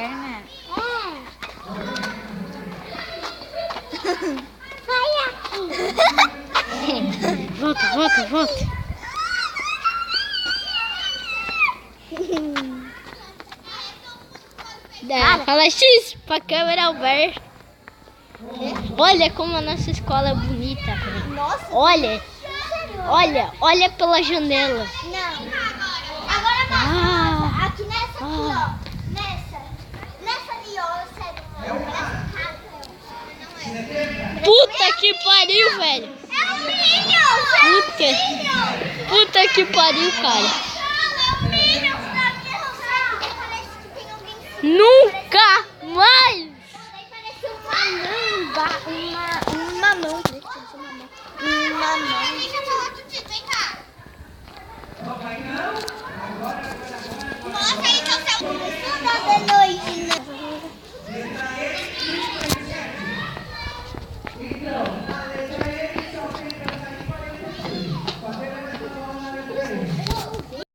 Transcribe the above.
perna. Vai aqui. Volta. Fala X pra câmera, Alberto. Olha como a nossa escola é bonita. Nossa. Olha pela janela. Não. Agora vai. Aqui nessa aqui, ó. Nessa ali, ó. Sério. Puta que pariu, velho. É um Minions. Puta que pariu, cara. É um Minions da minha sala. Parece que tem alguém. Nunca mais. Daí parece uma mão. Uma mão.